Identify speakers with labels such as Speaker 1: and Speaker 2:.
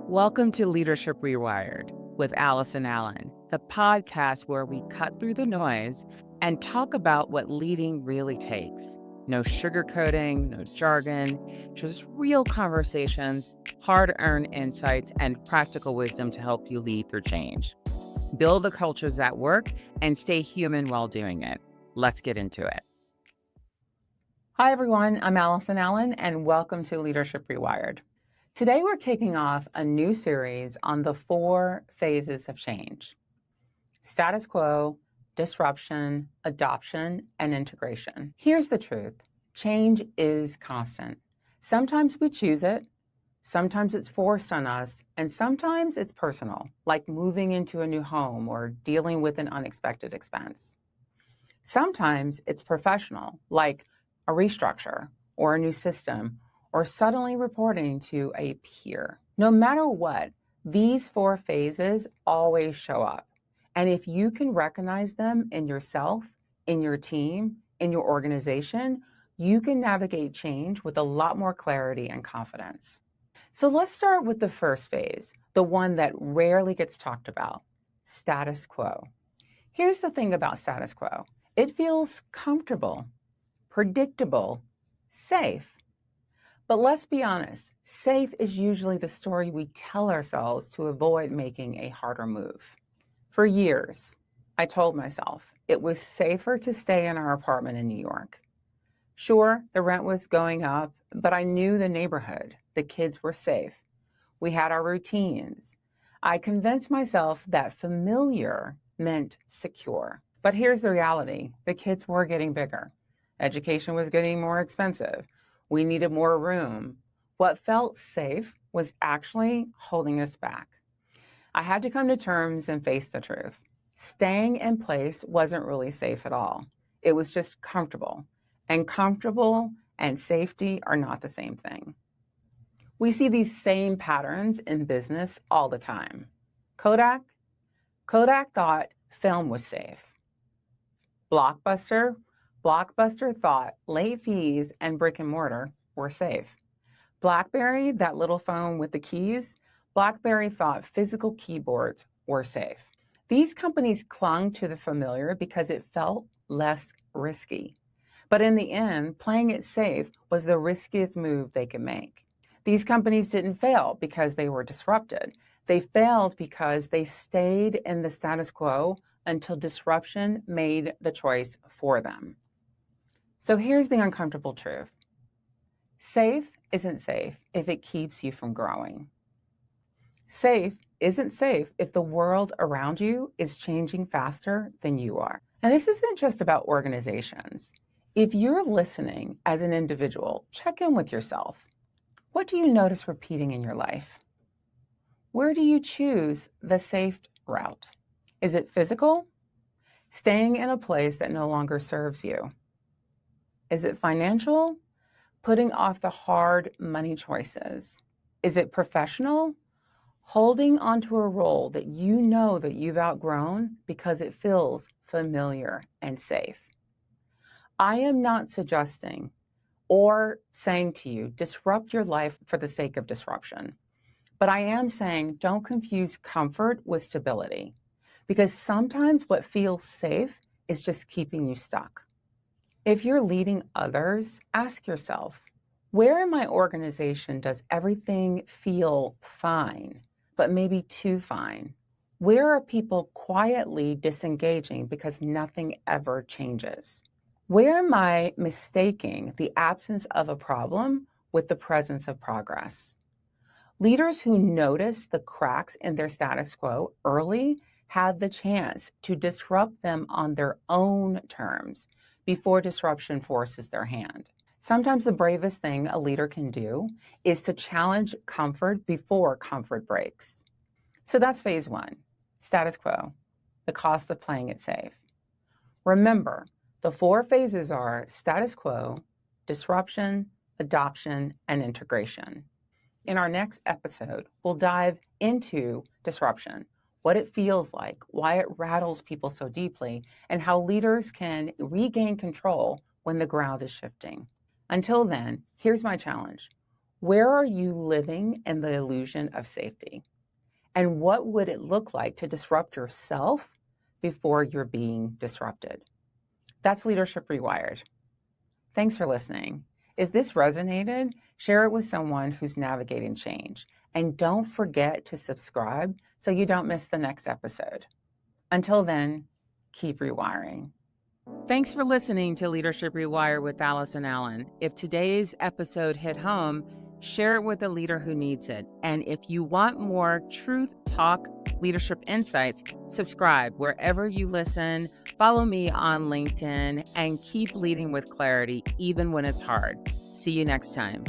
Speaker 1: Welcome to Leadership Rewired with Allison Allen, the podcast where we cut through the noise and talk about what leading really takes. No sugarcoating, no jargon, just real conversations, hard-earned insights, and practical wisdom to help you lead through change. Build the cultures that work and stay human while doing it. Let's get into it. Hi, everyone. I'm Allison Allen, and welcome to Leadership Rewired. Today, we're kicking off a new series on the 4 phases of change: status quo, disruption, adoption, and integration. Here's the truth. Change is constant. Sometimes we choose it, sometimes it's forced on us, and sometimes it's personal, like moving into a new home or dealing with an unexpected expense. Sometimes it's professional, like a restructure or a new system, or suddenly reporting to a peer. No matter what, these 4 phases always show up. And if you can recognize them in yourself, in your team, in your organization, you can navigate change with a lot more clarity and confidence. So let's start with the first phase, the one that rarely gets talked about: status quo. Here's the thing about status quo. It feels comfortable, predictable, safe. But let's be honest, safe is usually the story we tell ourselves to avoid making a harder move. For years, I told myself it was safer to stay in our apartment in New York. Sure, the rent was going up, but I knew the neighborhood. The kids were safe. We had our routines. I convinced myself that familiar meant secure. But here's the reality. The kids were getting bigger. Education was getting more expensive. We needed more room. What felt safe was actually holding us back. I had to come to terms and face the truth. Staying in place wasn't really safe at all. It was just comfortable. And comfortable and safety are not the same thing. We see these same patterns in business all the time. Kodak thought film was safe. Blockbuster thought late fees and brick and mortar were safe. Blackberry, that little phone with the keys, Blackberry thought physical keyboards were safe. These companies clung to the familiar because it felt less risky. But in the end, playing it safe was the riskiest move they could make. These companies didn't fail because they were disrupted. They failed because they stayed in the status quo until disruption made the choice for them. So here's the uncomfortable truth. Safe isn't safe if it keeps you from growing. Safe isn't safe if the world around you is changing faster than you are. And this isn't just about organizations. If you're listening as an individual, check in with yourself. What do you notice repeating in your life? Where do you choose the safe route? Is it physical? Staying in a place that no longer serves you? Is it financial? Putting off the hard money choices? Is it professional? Holding onto a role that you know that you've outgrown because it feels familiar and safe. I am not suggesting or saying to you, disrupt your life for the sake of disruption. But I am saying don't confuse comfort with stability, because sometimes what feels safe is just keeping you stuck. If you're leading others, ask yourself, where in my organization does everything feel fine, but maybe too fine? Where are people quietly disengaging because nothing ever changes? Where am I mistaking the absence of a problem with the presence of progress? Leaders who notice the cracks in their status quo early have the chance to disrupt them on their own terms before disruption forces their hand. Sometimes the bravest thing a leader can do is to challenge comfort before comfort breaks. So that's phase 1, status quo, the cost of playing it safe. Remember, the 4 phases are status quo, disruption, adoption, and integration. In our next episode, we'll dive into disruption, what it feels like, why it rattles people so deeply, and how leaders can regain control when the ground is shifting. Until then, here's my challenge. Where are you living in the illusion of safety? And what would it look like to disrupt yourself before you're being disrupted? That's Leadership Rewired. Thanks for listening. If this resonated, share it with someone who's navigating change. And don't forget to subscribe so you don't miss the next episode. Until then, keep rewiring. Thanks for listening to Leadership Rewired with Allison Allen. If today's episode hit home, share it with a leader who needs it. And if you want more truth talk leadership insights, subscribe wherever you listen, follow me on LinkedIn, and keep leading with clarity even when it's hard. See you next time.